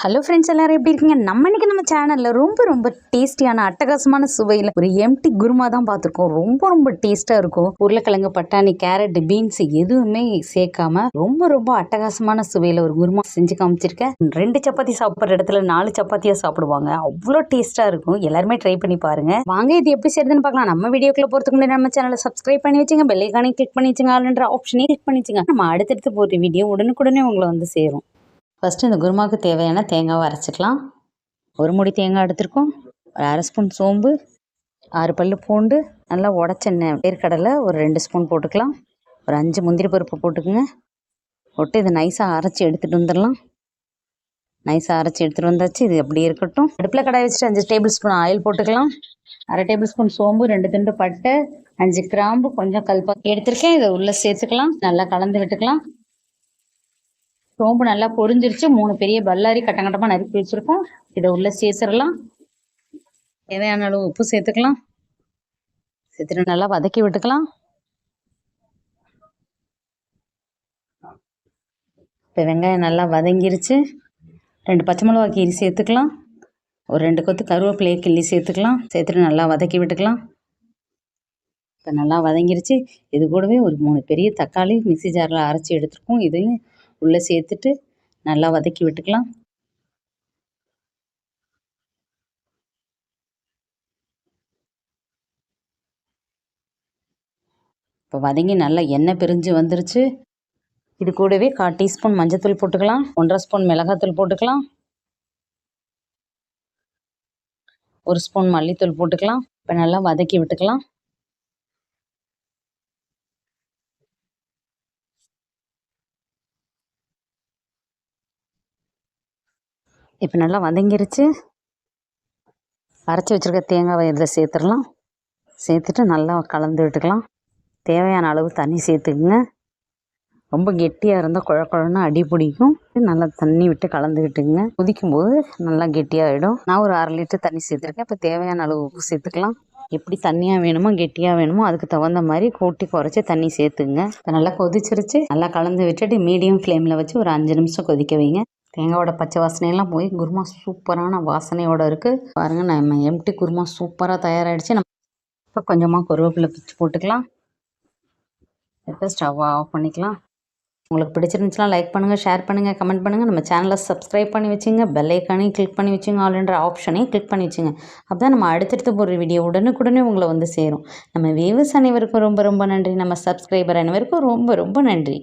Hello friends, எல்லாரும் எப்படி இருக்கீங்க? நம்ம சேனலில் ரொம்ப டேஸ்டியான அட்டகாசமான சுவையில் ஒரு எம்டி குருமா தான் பார்த்துருக்கோம். ரொம்ப டேஸ்ட்டாக இருக்கும். உருளைக்கிழங்கு, பட்டாணி, கேரட், பீன்ஸ் எதுவுமே சேர்க்காம ரொம்ப அட்டகாசமான சுவையில் ஒரு குருமா செஞ்சு காமிச்சிருக்கேன். 2 சப்பாத்தி சாப்பிட்ற இடத்துல 4 சப்பாத்தியாக சாப்பிடுவாங்க. அவ்வளோ டேஸ்ட்டாக இருக்கும். எல்லாருமே ட்ரை பண்ணி பாருங்க. வாங்க இது எப்படி செய்யுதுன்னு பார்க்கலாம். நம்ம வீடியோக்குள்ள போகிறதுக்கு முன்னாடி நம்ம சேனலை சப்ஸ்கிரைப் பண்ணி வச்சுங்க, பெல் ஐகானை கிளிக் பண்ணி வச்சுங்க, ஆல்ன்ற ஆப்ஷனே கிளிக் பண்ணி வச்சுங்க. நம்ம அடுத்தடுத்து போகிற வீடியோ உடனுக்குடனே உங்களை வந்து சேரும். ஃபஸ்ட்டு இந்த குருமாவுக்கு தேவையான தேங்காவை அரைச்சிக்கலாம். ஒரு முடி தேங்காய் எடுத்துருக்கோம். ஒரு 1/2 ஸ்பூன் சோம்பு, 6 பல் பூண்டு, நல்லா உடச்ச வேர்க்கடலை ஒரு 2 ஸ்பூன் போட்டுக்கலாம். ஒரு 5 முந்திரி பருப்பு போட்டுக்குங்க. போட்டு இதை நைஸாக அரைச்சி எடுத்துகிட்டு வந்துடலாம். நைஸாக அரைச்சி எடுத்துகிட்டு வந்தாச்சு. இது அப்படியே இருக்கட்டும். அடுப்பில் கடாய் வச்சுட்டு 5 டேபிள் ஸ்பூன் ஆயில் போட்டுக்கலாம். 1/2 டேபிள் ஸ்பூன் சோம்பு, 2 துண்டு பட்டை, 5 கிராம்பு, கொஞ்சம் கல்பாசி எடுத்திருக்கேன். இதை உள்ளே சேர்த்துக்கலாம். நல்லா கலந்து விட்டுக்கலாம். சோம்பு நல்லா பொரிஞ்சிருச்சு. 3 பெரிய பல்லாரி கட்டங்கட்டமாக நறுக்கி வச்சுருக்கோம். இதை உள்ளே சேர்த்துடலாம். தேவையான அளவு உப்பு சேர்த்துக்கலாம். சேர்த்துட்டு நல்லா வதக்கி விட்டுக்கலாம். இப்போ வெங்காயம் நல்லா வதங்கிருச்சு. 2 பச்சை மிளகா கீரி சேர்த்துக்கலாம். ஒரு 2 கொத்து கருவேப்பிலையை கிள்ளி சேர்த்துக்கலாம். சேர்த்துட்டு நல்லா வதக்கி விட்டுக்கலாம். இப்போ நல்லா வதங்கிருச்சு. இது கூடவே ஒரு 3 பெரிய தக்காளி மிக்ஸி ஜாரில் அரைச்சி எடுத்துருக்கோம். இதையும் உள்ளே சேர்த்துட்டு நல்லா வதக்கி விட்டுக்கலாம். இப்போ வதங்கி நல்லா எண்ணெய் பிரிஞ்சு வந்துருச்சு. இது கூடவே 1/4 டீஸ்பூன் மஞ்சத்தூள் போட்டுக்கலாம். 1/2 ஸ்பூன் மிளகாத்தூள் போட்டுக்கலாம். 1 ஸ்பூன் மல்லித்தூள் போட்டுக்கலாம். இப்போ நல்லா வதக்கி விட்டுக்கலாம். இப்போ நல்லா வதங்கிருச்சு. அரைச்சி வச்சுருக்க தேங்காவை இதில் சேர்த்துடலாம். சேர்த்துட்டு நல்லா கலந்து விட்டுக்கலாம். தேவையான அளவு தண்ணி சேர்த்துக்குங்க. ரொம்ப கெட்டியாக இருந்தால் குழன்னு அடி பிடிக்கும். நல்லா தண்ணி விட்டு கலந்து விட்டுக்குங்க. கொதிக்கும் போது நல்லா கெட்டியாகிடும். நான் ஒரு 1/2 லிட்டர் தண்ணி சேர்த்துருக்கேன். இப்போ தேவையான அளவு உப்பு சேர்த்துக்கலாம். எப்படி தண்ணியாக வேணுமோ கெட்டியாக வேணுமோ அதுக்கு தகுந்த மாதிரி கூட்டி குறைச்சி தண்ணி சேர்த்துக்குங்க. இப்போ நல்லா கொதிச்சிருச்சு. நல்லா கலந்து விட்டுட்டு மீடியம் ஃப்ளேமில் வச்சு ஒரு 5 நிமிஷம் கொதிக்க வைங்க. தேங்காயோட பச்சை வாசனையெல்லாம் போய் குருமா சூப்பரான வாசனையோடு இருக்குது. பாருங்கள், நம்ம எம்டி குருமா சூப்பராக தயாராகிடுச்சு. நம்ம இப்போ கொஞ்சமாக கருவேப்பிலை பிச்சு போட்டுக்கலாம். இப்போ ஸ்டவ் ஆஃப் பண்ணிக்கலாம். உங்களுக்கு பிடிச்சிருந்துச்சுன்னா லைக் பண்ணுங்கள், ஷேர் பண்ணுங்கள், கமெண்ட் பண்ணுங்கள். நம்ம சேனலை சப்ஸ்கிரைப் பண்ணி வச்சுங்க, பெல் ஐக்கானையும் கிளிக் பண்ணி வச்சுங்க, ஆல்ன்ற ஆப்ஷனையும் கிளிக் பண்ணி வச்சுங்க. அப்போ தான் நம்ம அடுத்தடுத்து போகிற வீடியோ உடனுக்குடனே உங்களை வந்து சேரும். நம்ம வியூவர்ஸ் அனைவருக்கும் ரொம்ப நன்றி. நம்ம சப்ஸ்கிரைபர் அனைவருக்கும் ரொம்ப நன்றி.